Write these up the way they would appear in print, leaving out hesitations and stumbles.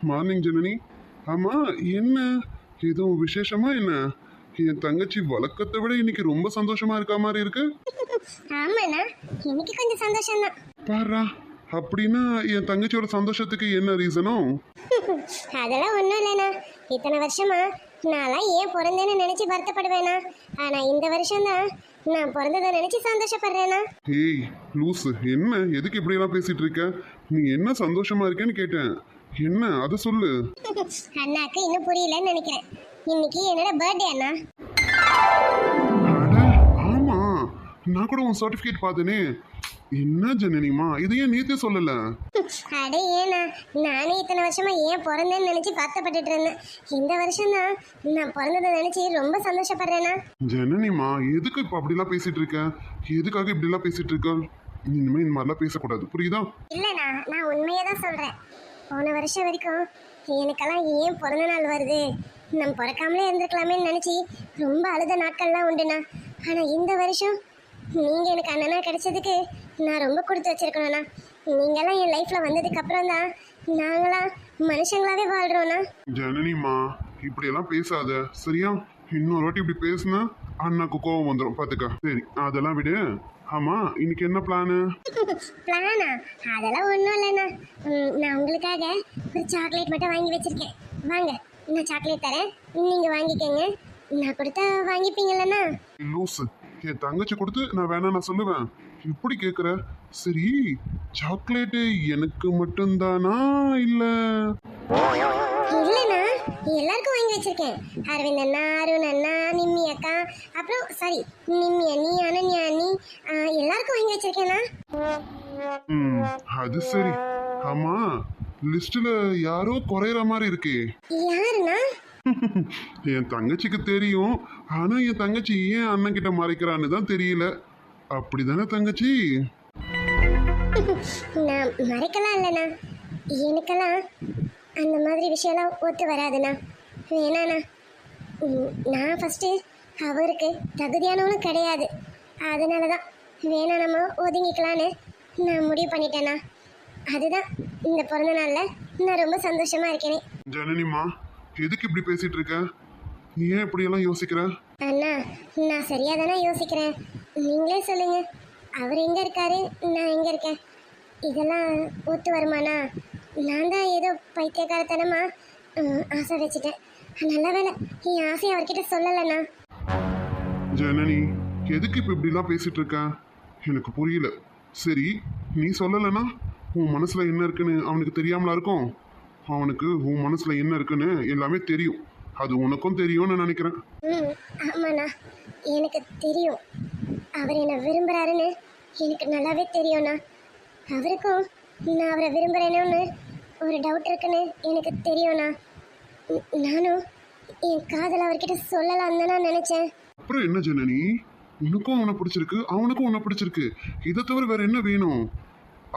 Morning Janani. ஆமா, என்ன எதுவும் விசேஷமா என்ன? என் தங்கச்சி வழக்கத்தை விட இன்னைக்கு ரொம்ப சந்தோஷமா இருக்க மாதிரி இருக்கு. ஆமாண்ணா, இன்னைக்கு கொஞ்சம் சந்தோஷம் தான். பாரா, அப்படின்னா என் தங்கச்சியோட சந்தோஷத்துக்கு என்ன ரீசனோ? அதெல்லாம் ஒன்றும் இல்லைண்ணா. இத்தனை வருஷமா நான்லாம் ஏன் பிறந்தேன்னு நினைச்சு வருத்தப்படுவேண்ணா. ஆனா இந்த வருஷம் தான் நான் பிறந்ததை நினைச்சு சந்தோஷப்படுறேண்ணா. ஏய் லூசு, என்ன எதுக்கு இப்படி எல்லாம் பேசிட்டு இருக்க? நீ என்ன சந்தோஷமா இருக்கேன்னு கேட்டேன். என்ன அதை சொல்லு. அண்ணாக்கு இன்னும் புரியலன்னு நினைக்கிறேன். இன்னைக்கு என்னோட பர்த்டே அண்ணா. அட ஆமா, நான் கூட உன் சர்டிபிகேட் பார்த்தேனே. என்ன ஜனனிமா, இது ஏன் நேத்தே சொல்லல? அட ஏண்ணா, நானே இத்தனை வருஷமா ஏன் பிறந்தேன்னு நினைச்சு வருத்தப்பட்டுட்டு இருந்தேன். இந்த வருஷம் தான் நான் பிறந்ததை நினைச்சு ரொம்ப சந்தோஷப்படுறேண்ணா. ஜனனிமா, எதுக்கு இப்ப அப்படிலாம் பேசிட்டு இருக்க? எதுக்காக இப்படிலாம் பேசிட்டு இருக்க? இனிமே இந்த மாதிரிலாம் பேசக்கூடாது, புரியுதா? இல்லைண்ணா, நான் உண்மையை தான் சொல்றேன். போன வருஷம் வரைக்கும் எனக்கெல்லாம் ஏன் பிறந்த நாள் வருது, நம்ம பிறக்காமலே இருந்திருக்கலாமேன்னு நினச்சி ரொம்ப அழுத நாட்கள்லாம் உண்டுண்ணா. ஆனால் இந்த வருஷம் நீங்கள் எனக்கு அண்ணனா கிடைச்சதுக்கு நான் ரொம்ப கொடுத்து வச்சிருக்கணும்ண்ணா. நீங்களாம் என் லைஃப்பில் வந்ததுக்கு அப்புறம் தான் நாங்களாம் மனுஷங்களாவே வாழ்கிறோண்ணா. ஜனனிமா, இப்படியெல்லாம் பேசாத சரியா? இன்னொரு வாட்டி இப்படி பேசுனா அண்ணாக்கு கோவம் வந்துடும், பார்த்துக்க. சரி, அதெல்லாம் விடு. ஆமா, இன்னைக்கு என்ன பிளானு? பிளானா? அதெல்லாம் ஒன்றும் இல்லைண்ணா. நான் உங்களுக்காக ஒரு சாக்லேட் மட்டும் வாங்கி வச்சிருக்கேன். வாங்க, நான் சாக்லேட் தரேன், நீங்கள் வாங்கிக்கோங்க. நான் கொடுத்தா வாங்கிப்பீங்களண்ணா? லூசு, என் தங்கச்சி கொடுத்து நான் வேணா நான் சொல்லுவேன். இப்படி கேட்குற? சரி, சாக்லேட்டு எனக்கு மட்டும்தானா இல்லை? இல்லைண்ணா, எல்லாருக்கும் வாங்கி வச்சிருக்கேன். அரவிந்த் அண்ணா, அருண் அண்ணா, நிம்மி அக்கா, அப்புறம் சாரி நிம்மி அண்ணி, அனன்யா அண்ணி, எல்லாருக்கும் வாங்கி வச்சிருக்கேண்ணா. அது சரி. ஆமா, லிஸ்ட்ல யாரோ குறையிற மாதிரி இருக்கே. யாருண்ணா? என் தங்கச்சிக்கு தெரியும், ஆனா என் தங்கச்சி ஏன் அண்ணன் கிட்ட மறைக்கிறான்னு தான் தெரியல. அப்படிதானே தங்கச்சி? நான் மறைக்கலாம் இல்லைண்ணா. எனக்கெல்லாம் அந்த மாதிரி விஷயம்லாம் ஒத்து வராதுண்ணா. வேணாண்ணா. நான் ஃபஸ்ட்டு அவருக்கு தகுதியானவனும் கிடையாது. அதனால தான் வேணா நம்ம ஒதுங்கிக்கலான்னு நான் முடிவு பண்ணிட்டேண்ணா. அதுதான் இந்த பிறந்த நாளில் நான் ரொம்ப சந்தோஷமாக இருக்கேனே. ஜனனிமா, எதுக்கு இப்படி பேசிட்டு இருக்க? நீ ஏன் இப்படியெல்லாம் யோசிக்கிற? அண்ணா, நான் சரியாக தானே யோசிக்கிறேன். நீங்களே சொல்லுங்க, அவர் எங்கே இருக்காரு, நான் எங்கே இருக்கேன்? இதெல்லாம் ஒத்து வருமாண்ணா? நான் தான் ஏதோ பைத்தியக்காரத்தனமா ஆசை வச்சுட்டேன். நல்ல வேலை என் ஆசையை அவர்கிட்ட சொல்லலைண்ணா. ஜனனி, எதுக்கு இப்ப இப்படிலாம் பேசிட்டு இருக்க? எனக்கு புரியல. சரி, நீ சொல்லலைன்னா உன் மனசுல என்ன இருக்குன்னு அவனுக்கு தெரியாமலா இருக்கும்? அவனுக்கு உன் மனசுல என்ன இருக்குன்னு எல்லாமே தெரியும். அது உனக்கும் தெரியும்னு நினைக்கிறேன். ஆமாண்ணா, எனக்கு தெரியும். அவர் என்னை விரும்புகிறாருன்னு எனக்கு நல்லாவே தெரியும்ண்ணா. அவருக்கும் நான் அவரை விரும்புகிறேன்னு ஒரு டவுட் இருக்குன்னு எனக்கு தெரியும்ண்ணா. நானும் என் காதல் அவர்கிட்ட சொல்லலாம் தான் நான் நினச்சேன். அப்புறம் என்ன ஜனனி, உனக்கும் அவனை பிடிச்சிருக்கு, அவனுக்கும் உன்னை பிடிச்சிருக்கு. இதை தவிர வேற என்ன வேணும்?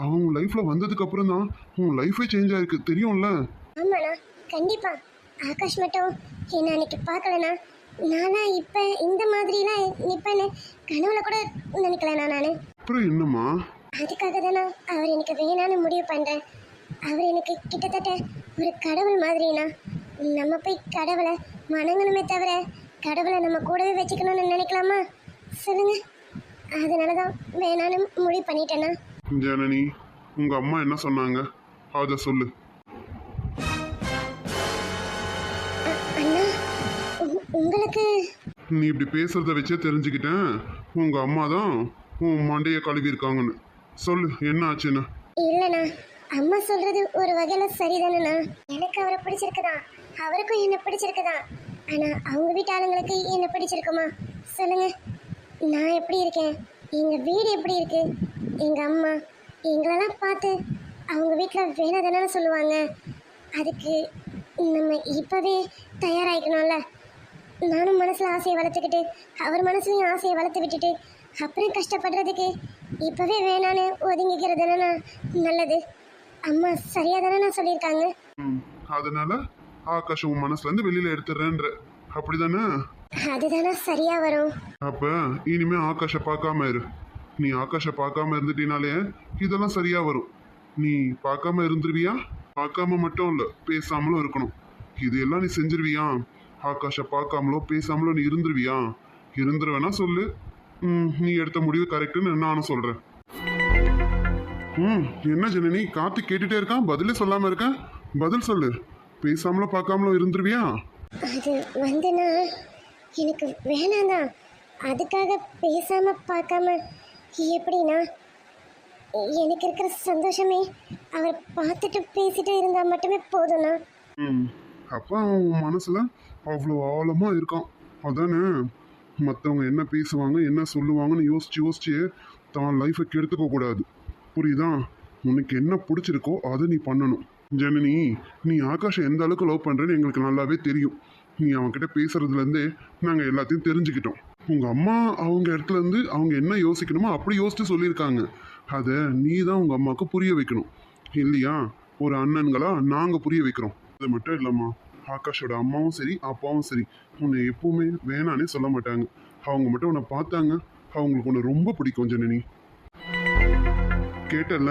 அவன் லைஃப்ல வந்ததுக்கு அப்புறம் தான் உன் லைஃபே சேஞ்ச் ஆயிருக்கு, தெரியும்ல? ஆமாண்ணா, கண்டிப்பா. ஆகாஷ் மட்டும் என்ன அன்னைக்கு பார்க்கலண்ணா, நானா இப்போ இந்த மாதிரிலாம் நிற்பேன்னு கனவுல கூட நினைக்கலண்ணா நான். அப்புறம் என்னம்மா? அதுக்காக தானே அவர் எனக்கு வேணான்னு முடிவு பண்ணுறேன். அவர் எனக்கு கிட்டத்தட்ட ஒரு கடவுள் மாதிரிண்ணா. நம்ம போய் கடவுளை வணங்கணுமே தவிர கடவுளை நம்ம கூடவே வச்சுக்கணும்னு நினைக்கலாமா சொல்லுங்க? அதனால தான் வேணான்னு முடிவு பண்ணிட்டேண்ணா. ஜனனி, உங்க அம்மா என்ன சொன்னாங்க அதை சொல்லு. அண்ணா, உங்களுக்கு நீ இப்படி பேசுறத வச்சே தெரிஞ்சுக்கிட்டேன் உங்க அம்மா தான் உன் மண்டைய கழுவி இருக்காங்கன்னு. சொல்லு, என்ன ஆச்சுன்னு. இல்லைண்ணா, அம்மா சொல்றது ஒரு வகையில் சரிதானண்ணா. எனக்கு அவரை பிடிச்சிருக்குதான், அவருக்கும் என்ன பிடிச்சிருக்குதான். ஆனால் அவங்க வீட்டு ஆளுங்களுக்கு என்ன பிடிச்சிருக்குமா சொல்லுங்க? நான் எப்படி இருக்கேன், எங்கள் வீடு எப்படி இருக்கு, எங்கள் அம்மா எங்களெல்லாம் பார்த்து அவங்க வீட்டில் வேணாதானே சொல்லுவாங்க. அதுக்கு நம்ம இப்போவே தயாராகிக்கணும்ல. நானும் மனசில் ஆசையை வளர்த்துக்கிட்டு அவர் மனசுலையும் ஆசையை வளர்த்து விட்டுட்டு அப்புறம் கஷ்டப்படுறதுக்கு இப்போவே வேணான்னு ஒதுங்கிக்கிறது தானே நல்லது. அம்மா சரியாக தானே நான் சொல்லியிருக்காங்க. அதனால ஆகாஷ் உன் மனசுல இருந்து வெளியில எடுத்துறேன்ற, அப்படிதானே? அதுதானே சரியா வரும். அப்ப இனிமே ஆகாஷை பார்க்காம இரு. நீ ஆகாஷை பார்க்காம இருந்துட்டினாலே இதெல்லாம் சரியா வரும். நீ பார்க்காம இருந்துருவியா? பார்க்காம மட்டும் இல்ல பேசாமலும் இருக்கணும். இது எல்லாம் நீ செஞ்சிருவியா? ஆகாஷை பார்க்காமலோ பேசாமலோ நீ இருந்துருவியா? இருந்துருவேனா சொல்லு. நீ எடுத்த முடிவு கரெக்டுன்னு நானும் சொல்றேன். என்ன ஜனனி, கார்த்திக் கேட்டுட்டே இருக்கான், பதிலே சொல்லாம இருக்க. பதில் சொல்லு. பேசாமலோ பார்க்காமலோ இருந்துருவியா? அது வந்துண்ணா எனக்கு வேணாம்தான். அதுக்காக பேசாம பார்க்காம எப்படின்னா எனக்கு இருக்கிற சந்தோஷமே அவரை பார்த்துட்டு பேசிட்டு இருந்தா மட்டுமே போதும்ண்ணா. அப்பா அவன் மனசுல அவ்வளோ ஆழமா இருக்கான் அதானே. மற்றவங்க என்ன பேசுவாங்க என்ன சொல்லுவாங்கன்னு யோசிச்சு யோசிச்சு தான் லைஃபை கெடுத்துக்க கூடாது, புரியுதா? உனக்கு என்ன பிடிச்சிருக்கோ அதை நீ பண்ணணும். ஜனனி, நீ ஆகாஷை எந்த அளவுக்கு லவ் பண்ணுறேன்னு எங்களுக்கு நல்லாவே தெரியும். நீ அவன்கிட்ட பேசுறதுலேருந்தே நாங்கள் எல்லாத்தையும் தெரிஞ்சுக்கிட்டோம். உங்கள் அம்மா அவங்க இடத்துல இருந்து அவங்க என்ன யோசிக்கணுமோ அப்படி யோசிச்சு சொல்லியிருக்காங்க. அதை நீ தான் உங்கள் அம்மாவுக்கு புரிய வைக்கணும் இல்லையா? ஒரு அண்ணன்களா நாங்கள் புரிய வைக்கிறோம். அது மட்டும் இல்லைம்மா, ஆகாஷோட அம்மாவும் சரி அப்பாவும் சரி உன்னை எப்பவுமே வேணானே சொல்ல மாட்டாங்க. அவங்க மட்டும் உன்னை பார்த்தாங்க, அவங்களுக்கு உன்னை ரொம்ப பிடிக்கும் ஜனனி. கேட்டல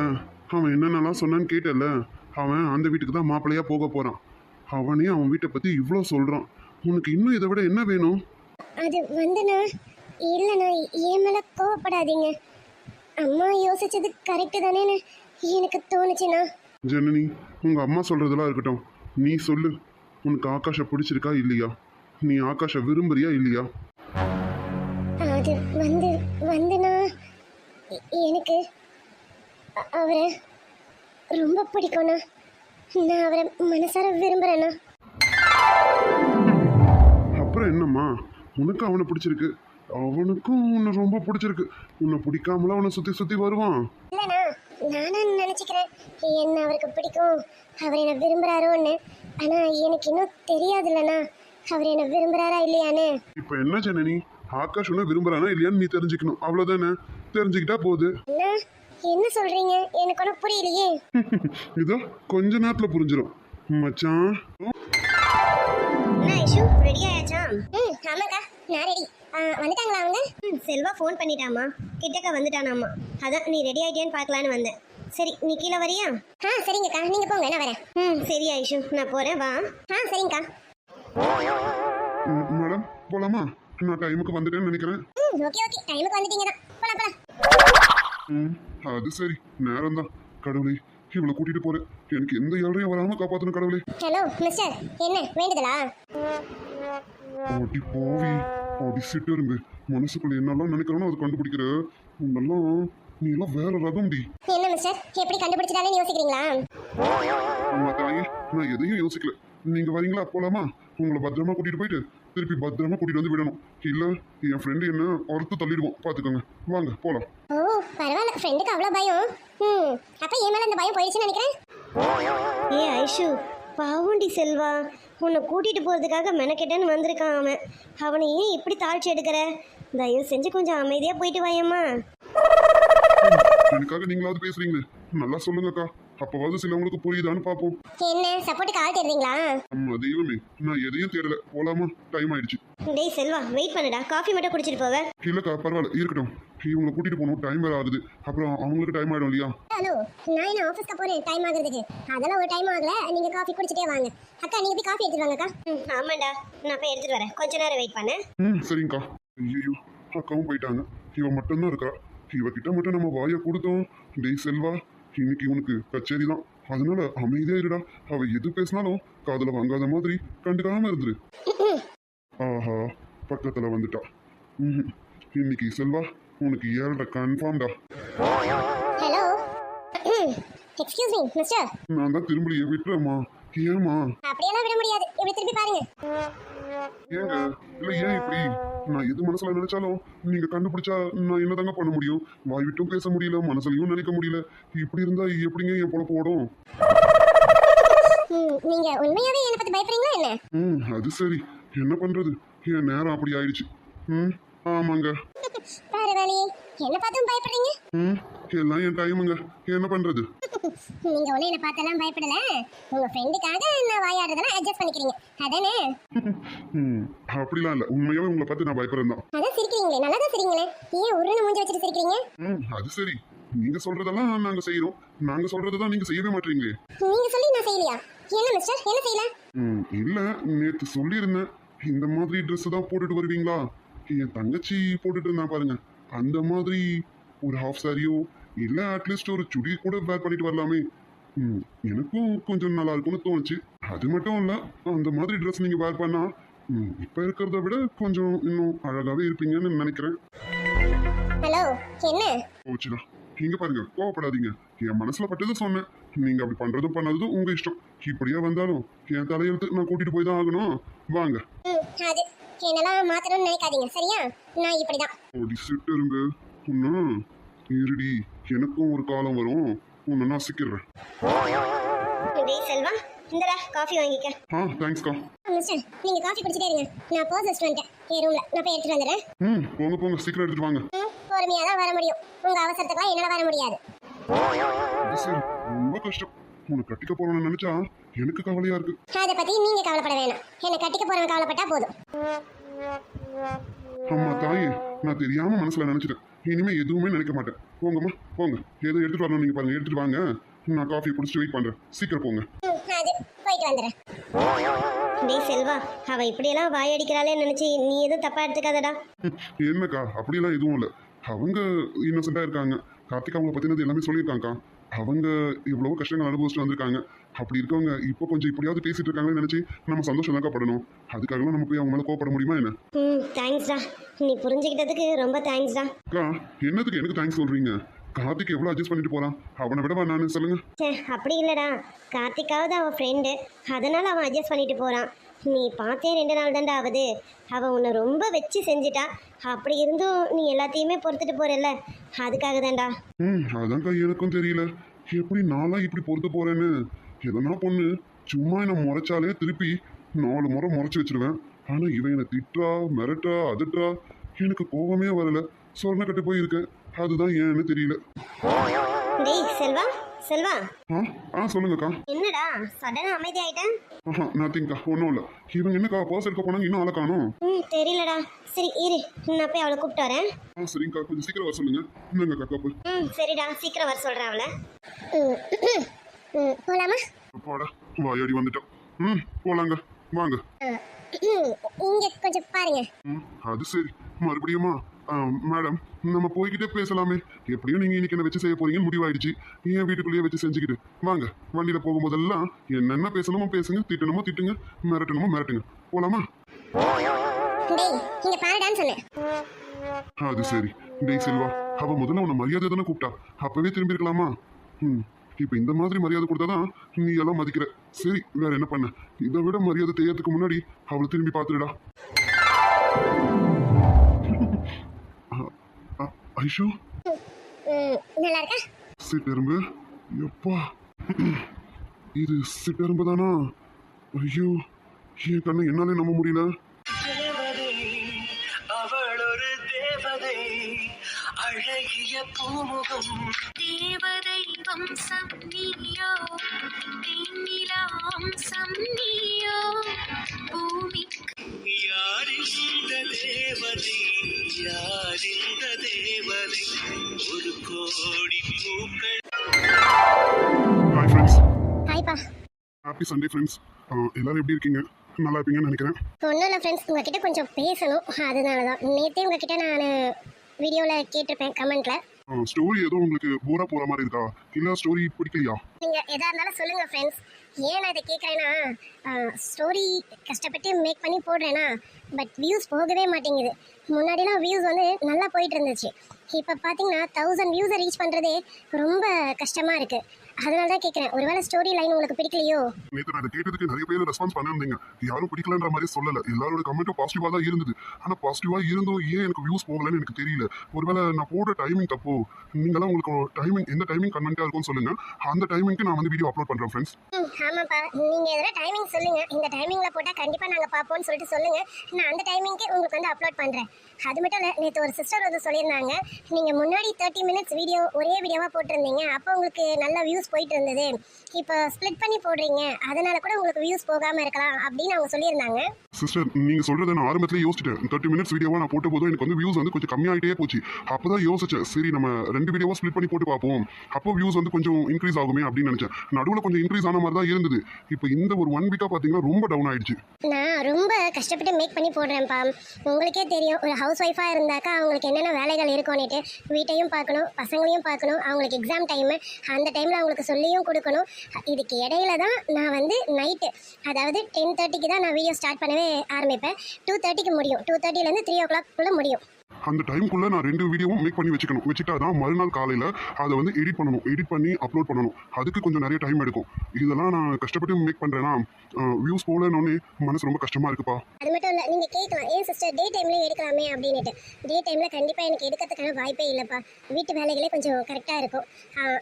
அவன் என்னென்னலாம் சொன்னான்னு கேட்டல. அவன் அந்த வீட்டுக்கு தான் மாப்பிள்ளையா போக போகிறான். அவனே அவன் வீட்டை பற்றி இவ்வளோ சொல்கிறான். உனக்கு இன்னும் இதை விட என்ன வேணும்? அது வந்துண்ணா இல்லைண்ணா, என் மேலே கோவப்படாதீங்க. அம்மா யோசிச்சது கரெக்டு தானேன்னு எனக்கு தோணுச்சுண்ணா. ஜனனி, உங்கள் அம்மா சொல்கிறதெல்லாம் இருக்கட்டும். நீ சொல்லு, உனக்கு ஆகாஷை பிடிச்சிருக்கா இல்லையா? நீ ஆகாஷை விரும்புறியா இல்லையா? அது வந்துண்ணா எனக்கு அவரை ரொம்ப பிடிக்கும்ண்ணா. நான் அவரை மனசார விரும்புகிறேண்ணா. அப்புறம் என்னம்மா, உனக்கு அவனை பிடிச்சிருக்கு, அவனுக்கும் உன்னை ரொம்ப பிடிச்சிருக்கு. உன்னை பிடிக்காமல அவனை சுற்றி சுற்றி வருவான். இல்லைண்ணா, நானும் நினச்சிக்கிறேன் என்ன அவருக்கு பிடிக்கும், அவர் என்னை விரும்புகிறாரோன்னு. ஆனால் எனக்கு இன்னும் தெரியாதுல்லண்ணா அவர் என்னை விரும்புகிறாரா இல்லையான்னு. இப்போ என்ன ஜனனி, ஆகாஷ் உன்னை விரும்புறானா இல்லையான்னு நீ தெரிஞ்சுக்கணும், அவ்வளோதானே. தெரிஞ்சுக்கிட்டா போகுது. அண்ணா என்ன சொல்கிறீங்க? எனக்கு ஒன்றும் புரியலையே. இதோ கொஞ்ச நேரத்தில் புரிஞ்சிடும் மச்சான். என்ன ஐஷு, ரெடி ஆயாச்சா? ஆமாக்கா, நான் ரெடி. வந்துட்டாங்களா அவங்க? செல்வா ஃபோன் பண்ணிட்டாமா, கிட்டக்க வந்துட்டானாமா. அதான் நீ ரெடி ஆயிட்டியான்னு பார்க்கலான்னு வந்தேன். சரி, நீ கீழே வரியா? சரிங்கக்கா, நீங்கள் போங்க, நான் வரேன். சரி ஐஷு, நான் போகிறேன், வா. சரிங்கக்கா. மேடம் போலாமா? நான் டைமுக்கு வந்துட்டேன்னு நினைக்கிறேன். ஓகே டைமுக்கு வந்துட்டீங்க தான். போலாம். அது சரி, நேரம் தான். கடவுளே, இவளை கூட்டிட்டு போறேன். எனக்கு எந்த ஏழையும் வராம காப்பாத்தணும் கடவுளே. ஹலோ மிஸ்டர், என்ன வேண்டுதலா? அப்படி போவி, அப்படி சிட்டு மனசுக்குள்ள என்னெல்லாம் நினைக்கிறோன்னு அதை கண்டுபிடிக்கிற. உன்னெல்லாம் நீ எல்லாம் வேற ரகம் டி. என்ன மிஸ்டர், எப்படி கண்டுபிடிச்சிட்டாலே யோசிக்கிறீங்களா? அம்மா தாயே, நான் எதையும் யோசிக்கல. நீங்க வரீங்களா? போலாமா? உங்களை பத்திரமா கூட்டிட்டு போயிட்டு திருப்பி பத்திரமா கூட்டிட்டு வந்து விடணும். இல்ல என் ஃப்ரெண்டு என்ன அறுத்து தள்ளிடுவோம், பாத்துக்கோங்க. வாங்க போலாம். ஓ பரவாயில்ல, ஃப்ரெண்டுக்கு அவ்வளோ பயம். அப்ப என் மேல அந்த பயம் போயிடுச்சுன்னு நினைக்கிறேன். ஏ ஐஷு, பாவுண்டி செல்வா, உன்னை கூட்டிட்டு போறதுக்காக மெனக்கெட்டேன்னு வந்திருக்கான் அவன். அவனை ஏன் இப்படி தாழ்ச்சி எடுக்கிற? தயவு செஞ்சு கொஞ்சம் அமைதியா போயிட்டு வாயம்மா. எனக்காக நீங்களாவது பேசுறீங்களே, நல்லா சொல்லுங்கக்கா. அப்பவாவது சிலவங்களுக்கு புரியுதான்னு பார்ப்போம். என்ன சப்போர்ட்டுக்கு ஆள் தேடுறீங்களா? அம்மா தெய்வமே, நான் எதையும் தேடல. போலாமா? டைம் ஆயிடுச்சு. டேய் செல்வா, வெயிட் பண்ணுடா, காஃபி மட்டும் குடிச்சிட்டு போவ. இல்லக்கா பரவாயில்ல, இருக்கட்டும். இவங்களை கூட்டிட்டு போகணும், டைம் வேற ஆகுது. அப்புறம் அவங்களுக்கு டைம் ஆயிடும் இல்லையா? ஹலோ, நான் என்ன ஆஃபீஸ்க்கு போறேன் டைம் ஆகுறதுக்கு? அதெல்லாம் ஒரு டைம் ஆகல. நீங்க காஃபி குடிச்சிட்டே வாங்க. அக்கா நீங்க போய் காஃபி எடுத்துட்டு வாங்கக்கா. ஆமாண்டா, நான் போய் எடுத்துட்டு வரேன், கொஞ்ச நேரம் வெயிட் பண்ணு. சரிங்கக்கா. ஐயோ, அக்காவும் போயிட்டாங்க. இவ மட்டும்தான் இருக்கா. இவகிட்ட மட்டும் நம்ம வாயை கொடுத்தோம். டேய் செல்வா, இன்னைக்கு இவனுக்கு கச்சேரி தான். அதனால அமைதியா இருடா. அவ எது பேசினாலும் காதுல வாங்காத மாதிரி கண்டுக்காம இருந்துரு. ஆஹா, பக்கத்துல வந்துட்டா. இன்னைக்கு செல்வா உனக்கு 7:30 கன்ஃபார்ம்டா. Hello, excuse me mister. நான் தான் திரும்பலையே, விட்டுறேம்மா. ஏமா? அப்படியெல்லாம் விட முடியாது. இப்படி திருப்பி பாருங்க. ஏங்க இல்ல, ஏன் இப்படி? நான் எது மனசுல நினைச்சாலும் நீங்க கண்டுபிடிச்சா நான் என்னதாங்க பண்ண முடியும்? வாய் விட்டும் பேச முடியல, மனசுலயும் நினைக்க முடியல. இப்படி இருந்தா எப்படிங்க என் பொழப்பு ஓடும்? நீங்க உண்மையாவே என்ன பத்தி பயப்படுறீங்களா என்ன? அது சரி, என்ன பண்றது, என் நேரம் அப்படி ஆயிடுச்சு. ஆமாங்க. பரவாயில்லையே, என்ன பார்த்தும் பயப்படுறீங்க. எல்லாம் என் டைமுங்க, என்ன பண்றது? நீங்க ஒண்ணு என்ன பார்த்தெல்லாம் பயப்படல. உங்க ஃப்ரெண்டுக்காக நான் வாயாடுறதெல்லாம் அட்ஜஸ்ட் பண்ணிக்கிறீங்க அதானே? அப்படிலாம் இல்ல, உண்மையாவே உங்களை பார்த்து நான் பயப்படுறேன் தான். அதான் சிரிக்கிறீங்களே, நல்லா தான் சிரிங்களே. ஏன் உருன்னு மூஞ்சி வச்சுட்டு சிரிக்கிறீங்க? அது சரி, நீங்க சொல்றதெல்லாம் நாங்க செய்யறோம். நாங்க சொல்றதுதான் நீங்க செய்யவே மாட்டீங்களே. நீங்க சொல்லி நான் செய்யலையா? என்ன மிஸ்டர், என்ன செய்யல? இல்ல, நேத்து சொல்லியிருந்தேன் இந்த மாதிரி Dress தான் போட்டுட்டு வருவீங்களா. என் தங்கச்சி போட்டுட்டு இருந்தா பாருங்க, அந்த மாதிரி ஒரு ஹாஃப் சாரியோ இல்ல அட்லீஸ்ட் ஒரு சுடி கூட வேர் பண்ணிட்டு வரலாமே. எனக்கும் கொஞ்சம் நல்லா இருக்கும்னு தோணுச்சு. அது மட்டும் இல்ல, அந்த மாதிரி Dress நீங்க வேர் பண்ணா இப்ப இருக்கிறத விட கொஞ்சம் இன்னும் அழகாவே இருப்பீங்கன்னு நினைக்கிறேன். ஹலோ, என்ன? போச்சுடா. இங்க பாருங்க, கோவப்படாதீங்க. என் மனசுல பட்டது சொன்னேன். நீங்க அப்படி பண்றதும் பண்ணாததும் உங்க இஷ்டம். இப்படியா வந்தாலும் என் தலையெழுத்து நான் கூட்டிட்டு போய் தான் ஆகணும். வாங்க. அது என்னெல்லாம் மாத்தணும்னு நினைக்காதீங்க, சரியா? நான் இப்படிதான். ஓடி சிட்டு இருங்க. உன்னா இருடி, எனக்கும் ஒரு காலம் வரும். உன்னை நான் சிக்கிறேன். டேய் செல்வா, இந்தடா காஃபி வாங்கிக்க. தேங்க்ஸ்க்கா. மிஸ்டர், நீங்க காஃபி குடிச்சிட்டே இருங்க. நான் பர்ஸ் வச்சுட்டு வந்துட்டேன் என் ரூம்ல. நான் போய் எடுத்துட்டு வந்துடுறேன். போங்க போங்க, சீக்கிரம் எடுத்துட்டு வாங்க. பொறுமையா தான் வர முடியும். உங்க அவசரத்துக்குலாம் என்னால வர முடியாது. அது சரி, ரொம்ப கஷ்டம். உன்னை கட்டிக்க போறோம்னு நினைச்சா எனக்கு கவலையா இருக்கு. அதை பத்தி நீங்க கவலைப்பட வேணாம். என்னை கட்டிக்க போறவன் கவலைப்பட்டா போதும். அம்மா தாயே, நான் தெரியாம மனசுல நினைச்சிட்டேன். இனிமே எதுவுமே நினைக்க மாட்டேன். போங்கம்மா போங்க. ஏதோ எடுத்துட்டு வரணும், நீங்க பாருங்க, எடுத்துட்டு வாங்க. நான் காஃபி குடிச்சிட்டு வெயிட் பண்றேன். சீக்கிரம் போங்க. அது போயிட்டு வந்துடுறேன். டேய் செல்வா, அவ இப்படியெல்லாம் வாயடிக்கிறாளே நினைச்சு நீ எதுவும் தப்பா எடுத்துக்காதடா. என்னக்கா, அப்படியெல்லாம் எதுவும் இல்லை. அவங்க இன்னசென்ட்டா இருக்காங்க. கார்த்திகா அவங்களை பத்தினது எல்லாமே சொல்லியிருக்காங்கக்கா. அவங்க எவ்வளவோ கஷ்டங்கள் அனுபவிச்சுட்டு வந்திருக்காங்க. அப்படி இருக்கவங்க இப்போ கொஞ்சம் இப்படியாவது பேசிட்டு இருக்காங்கன்னு நினைச்சு நம்ம சந்தோஷம் தான்க்கா படணும். அதுக்காகலாம் நம்ம போய் அவங்க மேலே கோவப்பட முடியுமா என்ன? தேங்க்ஸ்டா, நீ புரிஞ்சுக்கிட்டதுக்கு ரொம்ப தேங்க்ஸ்டா. அக்கா, என்னதுக்கு எனக்கு தேங்க்ஸ் சொல்றீங்க? கார்த்திக் எவ்வளோ அட்ஜஸ்ட் பண்ணிட்டு போறான். அவனை விடவா நான் சொல்லுங்க. அப்படி இல்லடா, கார்த்திகாவது அவன் ஃப்ரெண்டு, அதனால அவன் அட்ஜஸ்ட் பண்ணிட்டு போறான். நீ பார்த்தே 2 நாள் தாண்டா ஆகுது. அவன் உன்னை ரொம்ப வச்சு செஞ்சுட்டா. அப்படி இருந்தும் நீ எல்லாத்தையுமே பொறுத்துட்டு போறல்ல, அதுக்காக தான்டா. அதான்க்கா எனக்கும் தெரியல, எப்படி நான்லாம் இப்படி பொறுத்து போறேன்னு. எதனா பொண்ணு சும்மா என்ன முறைச்சாலே திருப்பி 4 முறை முறைச்சு வச்சிருவேன். ஆனா இவன் என்னை திட்டா மிரட்டா அதட்டா, எனக்கு கோபமே வரல. சொன்ன கட்டு போய் இருக்கேன். அதுதான் ஏன்னு தெரியல. டேய் செல்வா, செல்வா. சொல்லுங்கக்கா. என்னடா சடனா அமைதி ஆயிட்டேன்? நத்திங்க்கா, ஒன்றும் இல்லை. இவங்க என்னக்கா பர்ஸ் எடுக்க போனாங்க, இன்னும் ஆளை காணோம். தெரியலடா. சரி இரு, நான் போய் அவளை கூப்பிட்டு வரேன். சரிங்கக்கா, கொஞ்சம் சீக்கிரம் வர சொல்லுங்க. இந்தங்கக்கா கப்பு. சரிடா, சீக்கிரம் வர சொல்றேன் அவளை. போலாமா? அப்பாடா, வாயாடி வந்துட்டோம். போலாங்க, வாங்க. இங்க கொஞ்சம் பாருங்க. அது சரி, மறுபடியுமா? மேடம், நம்ம போய்கிட்டே பேசலாமே. எப்படியும் நீங்க இன்னைக்கு என்ன வச்சு செய்ய போறீங்கன்னு முடிவாயிடுச்சு. என் வீட்டுக்குள்ளேயே வச்சு செஞ்சுக்கிட்டு வாங்க. வண்டியில போகும்போதெல்லாம் என்னென்ன பேசணுமோ பேசுங்க, திட்டணுமோ திட்டுங்க, மிரட்டணுமோ மிரட்டுங்க. போலாமா? டேய், இங்க பாருடான்னு சொன்னேன். அது சரி. டேய் செல்வா, அவ முதல்ல உன்னை மரியாதை தானே கூப்பிட்டா. அப்பவே திரும்பி இருக்கலாமா? இப்ப இந்த மாதிரி மரியாதை கொடுத்தாதான் நீ எல்லாம் மதிக்கிற. சரி, வேற என்ன பண்ண? இதை விட மரியாதை தெரியறதுக்கு முன்னாடி அவளை திரும்பி பார்த்துடா. ஐஷோ, நல்லா இருக்கா? சிட்டெரும்பு. எப்பா, இது சிட்டெரும்பு தானா? ஐயோ, என் கண்ணை என்னாலே நம்ப முடியல. அவள் ஒரு தேவதை, அழகிய பூமுகம், தேவதை வம்சம் நீயோ, தேனிலாம்சம் நீயோ, பூமி யாரிந்த தேவதை, யாரிந்த தேவதை, ஒரு கோடி பூக்கள். Hi friends. ஹாய்ப்பா. Happy Sunday friends. எல்லாரும் எப்படி இருக்கீங்க? நல்லா இருப்பீங்கன்னு நினைக்கிறேன். ஒன்றும் இல்லை ஃப்ரெண்ட்ஸ், உங்ககிட்ட கொஞ்சம் பேசணும். அதனால தான் நேற்றே உங்ககிட்ட நான் வீடியோவில் கேட்டிருப்பேன் கமெண்ட்ல. ஸ்டோரி ஏதோ உங்களுக்கு போரா போற மாதிரி இருக்கா? இல்ல ஸ்டோரி பிடிக்கலையா? நீங்க எதா இருந்தாலும் சொல்லுங்க ஃப்ரெண்ட்ஸ். ஏன் நான் இதை கேட்குறேன்னா, ஸ்டோரி கஷ்டப்பட்டு மேக் பண்ணி போடுறேன்னா பட் வியூஸ் போகவே மாட்டேங்குது. முன்னாடிலாம் வியூஸ் வந்து நல்லா போயிட்டு இருந்துச்சு. இப்போ பார்த்தீங்கன்னா 1000 வியூஸை ரீச் பண்ணுறதே ரொம்ப கஷ்டமாக இருக்குது. அதனால தான் கேட்குறேன், ஒருவேளை ஸ்டோரி லைன் உங்களுக்கு பிடிக்கலையோ? நேற்று நான் இதை கேட்டதுக்கு நிறைய பேர் ரெஸ்பான்ஸ் பண்ணிருந்தீங்க. யாரும் பிடிக்கலன்ற மாதிரி சொல்லல. எல்லாரோட கமெண்ட்டும் பாசிட்டிவா தான் இருந்தது. ஆனா பாசிட்டிவா இருந்தும் ஏன் எனக்கு வியூஸ் போகலன்னு எனக்கு தெரியல. ஒருவேளை நான் போடுற டைமிங் தப்போ? நீங்களாம் உங்களுக்கு டைமிங் எந்த டைமிங் கன்வென்ட்டா இருக்கும்னு சொல்லுங்க. அந்த டைமிங்க்கு நான் வந்து வீடியோ அப்லோட் பண்றேன் ஃப்ரெண்ட்ஸ். ஆமாப்பா, நீங்க எதனா டைமிங் சொல்லுங்க. இந்த டைமிங்ல போட்டா கண்டிப்பா நாங்க பாப்போம்னு சொல்லிட்டு சொல்லுங்க. நான் அந்த டைமிங்க்கு உங்களுக்கு வந்து அப்லோட் பண்றேன். அது மட்டும் இல்ல, நேற்று ஒரு சிஸ்டர் வந்து சொல்லியிருந்தாங்க, நீங்க முன்னாடி 30 மினிட்ஸ் வீடியோ ஒரே வீடியோவா போட்டிருந்தீங்க, அப்போ உங்களுக்கு நல்ல வியூஸ் வியூஸ் போயிட்டு இருந்தது, இப்போ ஸ்ப்ளிட் பண்ணி போடுறீங்க, அதனால கூட உங்களுக்கு வியூஸ் போகாமல் இருக்கலாம் அப்படின்னு அவங்க சொல்லியிருந்தாங்க. சிஸ்டர், நீங்கள் சொல்கிறத நான் ஆரம்பத்திலே யோசிச்சிட்டேன். 30 மினிட்ஸ் வீடியோவாக நான் போட்ட போதும் எனக்கு வந்து வியூஸ் வந்து கொஞ்சம் கம்மியாகிட்டே போச்சு. அப்போ தான் யோசிச்சேன், சரி நம்ம 2 வீடியோவாக ஸ்ப்ளிட் பண்ணி போட்டு பார்ப்போம், அப்போ வியூஸ் வந்து கொஞ்சம் இன்க்ரீஸ் ஆகுமே அப்படின்னு நினச்சேன். நடுவில் கொஞ்சம் இன்க்ரீஸ் ஆன மாதிரி தான் இருந்தது. இப்போ இந்த ஒரு 1 வீக்காக பார்த்தீங்கன்னா ரொம்ப டவுன் ஆயிடுச்சு. நான் ரொம்ப கஷ்டப்பட்டு மேக் பண்ணி போடுறேன்ப்பா. உங்களுக்கே தெரியும், ஒரு ஹவுஸ் ஒய்ஃபாக இருந்தாக்கா அவங்களுக்கு என்னென்ன வேலைகள் இருக்கும்னுட்டு. வீட்டையும் பார்க்கணும், பசங்களையும் பார்க்கணும், அவங்களுக்கு எக்ஸாம் டைமு, அந்த டைமில் அவங்களுக்கு சொல்லியும் கொடுக்கணும். இதுக்கு இடையில தான் நான் வந்து நைட்டு, அதாவது 10:30க்கு தான் நான் வீடியோ ஸ்டார்ட் பண்ணவே ஆரம்பிப்பேன். 2:30க்கு முடியும். 2:30லேருந்து 3 o'clock முடியும். அந்த டைமுக்குள்ளே நான் 2 வீடியோவும் மேக் பண்ணி வச்சுட்டா தான் மறுநாள் காலையில் அதை வந்து எடிட் பண்ணி அப்லோட் பண்ணணும். அதுக்கு கொஞ்சம் நிறைய டைம் எடுக்கும். இதெல்லாம் நான் கஷ்டப்பட்டு மேக் பண்ணுறேன்னா வியூஸ் போகலன்னொன்னே மனசு ரொம்ப கஷ்டமாக இருக்குப்பா. அது மட்டும் இல்லை, நீங்கள் கேட்கலாம், ஏன் சிஸ்டர் டே டைம்லேயே எடுக்கலாமே அப்படின்ட்டு. டே டைமில் கண்டிப்பாக எனக்கு எடுக்கிறதுக்கான வாய்ப்பே இல்லைப்பா. வீட்டு வேலைகளே கொஞ்சம் கரெக்டாக இருக்கும்.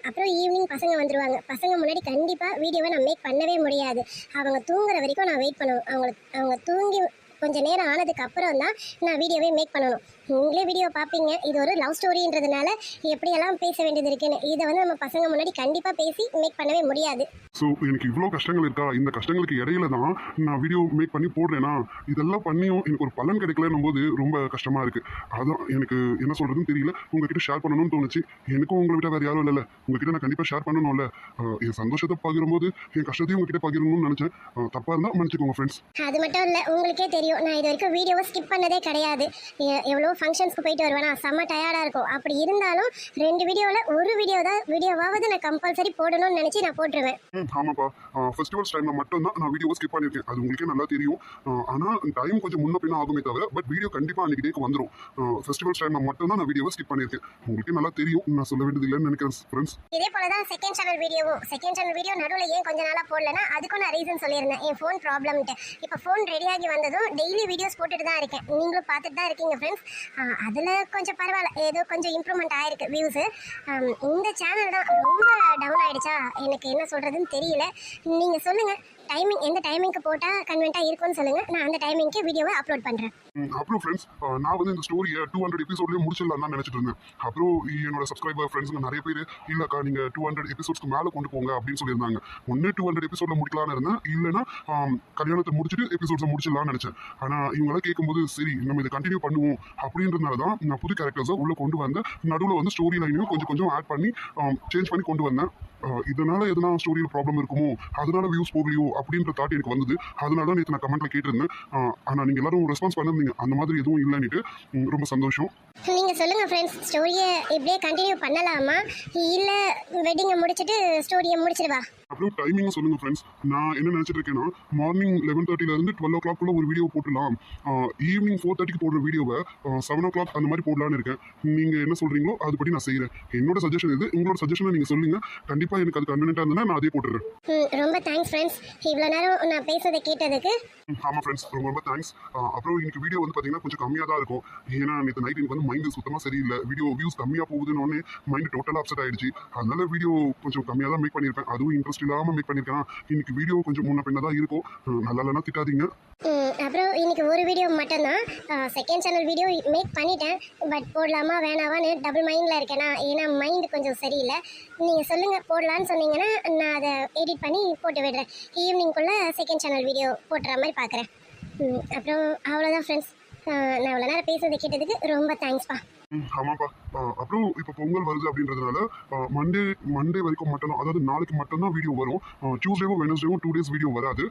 அப்புறம் ஈவினிங் பசங்க வந்துடுவாங்க. பசங்க முன்னாடி கண்டிப்பாக வீடியோவை நான் மேக் பண்ணவே முடியாது. அவங்க தூங்குற வரைக்கும் நான் வெயிட் பண்ணணும். அவங்க தூங்கி கொஞ்சம் நேரம் ஆனதுக்கு அப்புறம் தான் நான் வீடியோவே மேக் பண்ணணும். நீங்களே வீடியோ பார்ப்பீங்க, இது ஒரு லவ் ஸ்டோரின்றதுனால எப்படியெல்லாம் பேச வேண்டியது இருக்குன்னு. இதை வந்து நம்ம பசங்க முன்னாடி கண்டிப்பாக பேசி மேக் பண்ணவே முடியாது. ஸோ எனக்கு இவ்வளோ கஷ்டங்கள் இருக்கா, இந்த கஷ்டங்களுக்கு இடையில தான் நான் வீடியோ மேக் பண்ணி போடுறேன்னா, இதெல்லாம் பண்ணியும் எனக்கு ஒரு பலன் கிடைக்கலன்னும் போது ரொம்ப கஷ்டமாக இருக்குது. அதான் எனக்கு என்ன சொல்கிறதுன்னு தெரியல. உங்ககிட்ட ஷேர் பண்ணணும்னு தோணுச்சு. எனக்கும் உங்களை விட வேறு யாரும் இல்லைல்ல, உங்ககிட்ட நான் கண்டிப்பாக ஷேர் பண்ணணும்ல. என் சந்தோஷத்தை பகிரும்போது என் கஷ்டத்தையும் உங்ககிட்ட பகிரணும்னு நினச்சேன். தப்பாக இருந்தால் மன்னிச்சுக்கோங்க ஃப்ரெண்ட்ஸ். அது மட்டும் இல்லை, உங்களுக்கே தெரியும், நான் இது வரைக்கும் வீடியோவை ஸ்கிப் பண்ணதே கிடையாது. எவ்வளோ ஃபங்க்ஷன்ஸ்க்கு போயிட்டு வருவேனா, செம்ம டயர்டாக இருக்கும். அப்படி இருந்தாலும் 2 வீடியோவில் ஒரு வீடியோவாவது நான் கம்பல்சரி போடணும்னு நினச்சி நான் போட்டுருவேன். ஆமாப்பா, ஃபெஸ்டிவல்ஸ் டைமில் மட்டும்தான் நான் வீடியோவை ஸ்கிப் பண்ணியிருக்கேன். அது உங்களுக்கே நல்லா தெரியும். ஆனால் டைம் கொஞ்சம் முன்ன பின்ன ஆகுமே தவிர, பட் வீடியோ கண்டிப்பாக அன்றைக்கி டேக்கு வந்துடும். ஃபெஸ்டிவல்ஸ் டைமில் மட்டும்தான் நான் வீடியோவை ஸ்கிப் பண்ணியிருக்கேன். உங்களுக்கே நல்லா தெரியும், நான் சொல்ல வேண்டியது இல்லைன்னு நினைக்கிறேன் ஃப்ரெண்ட்ஸ். இதே போல தான் செகண்ட் சேனல் வீடியோ நடுவில் ஏன் கொஞ்ச நாளாக போடலன்னா அதுக்கும் நான் ரீசன் சொல்லியிருந்தேன், என் ஃபோன் ப்ராப்ளம்ட்டு. இப்போ ஃபோன் ரெடியாகி வந்ததும் டெய்லி வீடியோஸ் போட்டுட்டு தான் இருக்கேன். நீங்களும் பார்த்துட்டு தான் இருக்கீங்க ஃப்ரெண்ட்ஸ். அதில் கொஞ்சம் பரவாயில்ல, ஏதோ கொஞ்சம் இம்ப்ரூவ்மெண்ட் ஆயிருக்கு வியூஸு. இந்த சேனல் தான் ரொம்ப டவுன் ஆகிடுச்சா, எனக்கு என்ன சொல்கிறதுன்னு தெரியல. நீங்கள் சொல்லுங்கள், டைமிங் எந்த டைமிங்க்கு போட்டால் கன்வென்ட்டாக இருக்கும்னு சொல்லுங்கள், நான் அந்த டைமிங்க்கு வீடியோவை அப்லோட் பண்ணுறேன். அப்புறம் ஃப்ரெண்ட்ஸ், நான் வந்து இந்த ஸ்டோரியை 200 எபிசோட்லேயே முடிச்சிடலாம் தான் நினச்சிட்டு இருந்தேன். அப்புறம் என்னோட சப்ஸ்கிரைபர் ஃப்ரெண்ட்ஸுங்க நிறைய பேர், இல்லைக்கா நீங்கள் 200 எபிசோட்ஸ்க்கு மேலே கொண்டு போங்க அப்படின்னு சொல்லியிருந்தாங்க. ஒன்று 200 எபிசோடில் முடிக்கலான்னு இருந்தேன், இல்லைனா கல்யாணத்தை முடிச்சுட்டு எபிசோட்ஸை முடிச்சிடலாம்னு நினச்சேன். ஆனால் இவங்களாம் கேட்கும்போது சரி நம்ம இதை கண்டினியூ பண்ணுவோம் அப்படின்றதுனால தான் நான் புது கேரக்டர்ஸை உள்ளே கொண்டு வந்தேன். நடுவில் வந்து ஸ்டோரி லைனையும் கொஞ்சம் ஆட் பண்ணி சேஞ்ச் பண்ணி கொண்டு வந்தேன். இதனால எதனா ஸ்டோரியில் ப்ராப்ளம் இருக்குமோ, அதனால வியூஸ் போகலையோ அப்படின்ற தாட் எனக்கு வந்தது. அதனால தான் நேற்று நான் கமெண்ட்டில் கேட்டிருந்தேன். ஆனால் நீங்கள் எல்லாரும் ரெஸ்பான்ஸ் பண்ணிருந்தீங்க, அந்த மாதிரி எதுவும் இல்லைன்னுட்டு ரொம்ப சந்தோஷம். நீங்கள் சொல்லுங்கள் ஃப்ரெண்ட்ஸ், ஸ்டோரியை இப்படியே கண்டினியூ பண்ணலாமா, இல்லை வெட்டிங்கை முடிச்சுட்டு ஸ்டோரியை முடிச்சிடுவா? அப்புறம் டைமிங்கும் சொல்லுங்கள் ஃப்ரெண்ட்ஸ். நான் என்ன நினச்சிட்டு இருக்கேன்னா, மார்னிங் 11:30லேருந்து 12 o'clock ஒரு வீடியோ போட்டுடலாம். ஈவினிங் 4:30க்கு போடுற வீடியோவை 7 o'clock அந்த மாதிரி போடலான்னு இருக்கேன். நீங்கள் என்ன சொல்கிறீங்களோ அதுபடி நான் செய்கிறேன். என்னோட சஜஷன் இது, உங்களோட சஜஷனை நீங்கள் சொல்லுங்கள். கண்டிப்பாக எனக்கு அது கன்வீனியன்ட்டாக இருந்ததுன்னா நான் அதே போட்டுடுறேன். ரொம்ப தேங்க்ஸ் ஃப்ரெண்ட்ஸ், இவ்வளோ நேரம் நான் பேசுறதை கேட்டதுக்கு. ஆமாம் ஃப்ரெண்ட்ஸ், ரொம்ப தேங்க்ஸ். அப்புறம் இன்னைக்கு வீடியோ வந்து பார்த்தீங்கன்னா கொஞ்சம் கம்மியாக தான் இருக்கும். ஏன்னா நேற்று நைட் எனக்கு வந்து மைண்டு சுத்தமாக சரியில்லை. வீடியோ வியூஸ் கம்மியாக போகுதுன்னு மைண்டு டோட்டலாக அப்செட் ஆகிடுச்சு. அதனால வீடியோ கொஞ்சம் கம்மியாக தான் மேக் பண்ணியிருப்பேன். அதுவும் இன்ட்ரெஸ்ட் இல்லாமல் மேக் பண்ணியிருக்கேன். இன்னைக்கு வீடியோ கொஞ்சம் முன்ன பின்ன தான் இருக்கும். நல்லா இல்லைன்னா திட்டாதீங்க. அப்புறம் இன்னைக்கு ஒரு வீடியோ மட்டும்தான். செகண்ட் சேனல் வீடியோ மேக் பண்ணிட்டேன், பட் போடலாமா வேணாவான்னு டபுள் மைண்டில் இருக்கேனா, ஏன்னா மைண்டு கொஞ்சம் சரியில்லை. நீங்கள் சொல்லுங்கள், போடலான்னு சொன்னீங்கன்னா நான் அதை எடிட் பண்ணி போட்டு விடுறேன். ஈவினிங்குள்ளே செகண்ட் சேனல் வீடியோ போட்டுற மாதிரி பார்க்குறேன். அப்புறம் அவ்வளோதான் ஃப்ரெண்ட்ஸ், நான் இவ்வளோ நேரம் பேசுறதை கேட்டதுக்கு ரொம்ப தேங்க்ஸ்ப்பா. ஆமாப்பா. அப்புறம் இப்போ பொங்கல் வருது அப்படின்றதுனால மண்டே வரைக்கும் மட்டும்தான், அதாவது நாளைக்கு மட்டும்தான் வீடியோ வரும். டியூஸ்டேவும் வெனஸ்டேவும் 2 days வீடியோ வராது.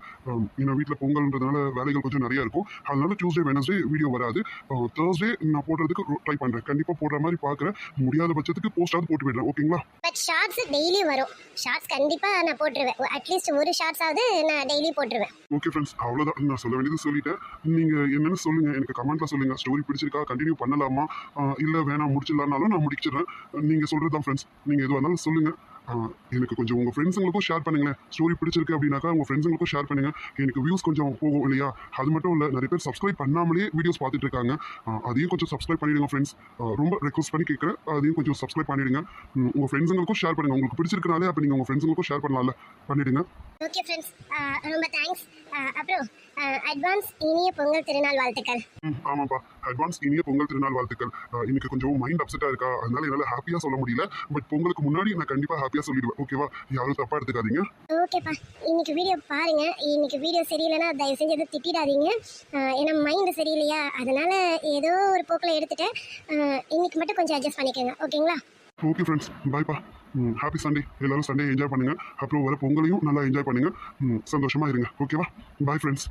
ஏன்னா வீட்டில் பொங்கல்ன்றதுனால வேலைகள் கொஞ்சம் நிறையா இருக்கும். அதனால டியூஸ்டே வெனஸ்டே வீடியோ வராது. தேர்ஸ்டே நான் போடுறதுக்கு ட்ரை பண்ணுறேன். கண்டிப்பாக போடுற மாதிரி பார்க்குறேன். முடியாத பட்சத்துக்கு போஸ்டாவது போட்டு விடுறேன். ஓகேங்களா? பட் ஷார்ட்ஸ் டெய்லி வரும். ஷார்ட்ஸ் கண்டிப்பாக நான் போட்டுருவேன். அட்லீஸ்ட் ஒரு ஷார்ட்ஸாவது நான் டெய்லி போட்டுருவேன். ஓகே ஃப்ரெண்ட்ஸ், அவ்வளோதான். நான் சொல்ல வேண்டியது சொல்லிட்டேன். நீங்கள் என்னென்னு சொல்லுங்கள், எனக்கு கமெண்ட்டில் சொல்லுங்கள். ஸ்டோரி பிடிச்சிருக்கா, கண்டினியூ பண்ணலாமா, இல்லை வேணாம் முடிச்சிடலான்னாலும் நான் முடிச்சிடுறேன். நீங்கள் சொல்கிறது தான் ஃப்ரெண்ட்ஸ். நீங்கள் எதுவாக இருந்தாலும் சொல்லுங்கள். எனக்கு கொஞ்சம் உங்கள் ஃப்ரெண்ட்ஸுங்களுக்கும் ஷேர் பண்ணுங்களேன். ஸ்டோரி பிடிச்சிருக்கு அப்படின்னாக்கா உங்கள் ஃப்ரெண்ட்ஸுங்களுக்கும் ஷேர் பண்ணுங்கள். எனக்கு வியூஸ் கொஞ்சம் போகும் இல்லையா? அது மட்டும் இல்லை, நிறைய பேர் சப்ஸ்கிரைப் பண்ணாமலே வீடியோஸ் பார்த்துட்டு இருக்காங்க. அதையும் கொஞ்சம் சப்ஸ்கிரைப் பண்ணிவிடுங்க ஃப்ரெண்ட்ஸ். ரொம்ப ரெக்வஸ்ட் பண்ணி கேட்குறேன், அதையும் கொஞ்சம் சப்ஸ்கிரைப் பண்ணிவிடுங்க. உங்கள் ஃப்ரெண்ட்ஸுங்களுக்கும் ஷேர் பண்ணுங்கள். உங்களுக்கு பிடிச்சிருக்கனாலே அப்போ நீங்கள் உங்கள் ஃப்ரெண்ட்ஸுங்களுக்கும் ஷேர் பண்ணலாம்ல, பண்ணிவிடுங்க. ஓகே ஃப்ரெண்ட்ஸ், ரொம்ப தேங்க்ஸ். அப்புறம் அட்வான்ஸ் இனிய பொங்கல் திருநாள் வாழ்த்துக்கள். ஆமாப்பா, அட்வான்ஸ் இனிய பொங்கல் திருநாள் வாழ்த்துக்கள். இன்னைக்கு கொஞ்சம் மைண்ட் அப்செட்டாக இருக்கா, அதனால என்னால் ஹாப்பியாக சொல்ல முடியல. பட் பொங்கலுக்கு முன்னாடி நான் கண்டிப்பாக ஹாப்பியாக சொல்லிடுவேன். ஓகேவா? யாரும் தப்பாக எடுத்துக்காதீங்க. ஓகேப்பா, இன்னைக்கு வீடியோ பாருங்க. இன்னைக்கு வீடியோ சரியில்லைன்னா தயவு செஞ்சு எதுவும் திட்டிடாதீங்க. ஏன்னா மைண்டு சரியில்லையா, அதனால ஏதோ ஒரு போக்கில் எடுத்துட்டேன். இன்னைக்கு மட்டும் கொஞ்சம் அட்ஜஸ்ட் பண்ணிக்கோங்க, ஓகேங்களா? ஓகே ஃப்ரெண்ட்ஸ், பாய்ப்பா. Happy Sunday. எல்லாரும் சண்டே என்ஜாய் பண்ணுங்க. அப்புறம் வர பொங்கலையும் நல்லா என்ஜாய் பண்ணுங்க. சந்தோஷமா இருங்க. ஓகேவா? Bye friends.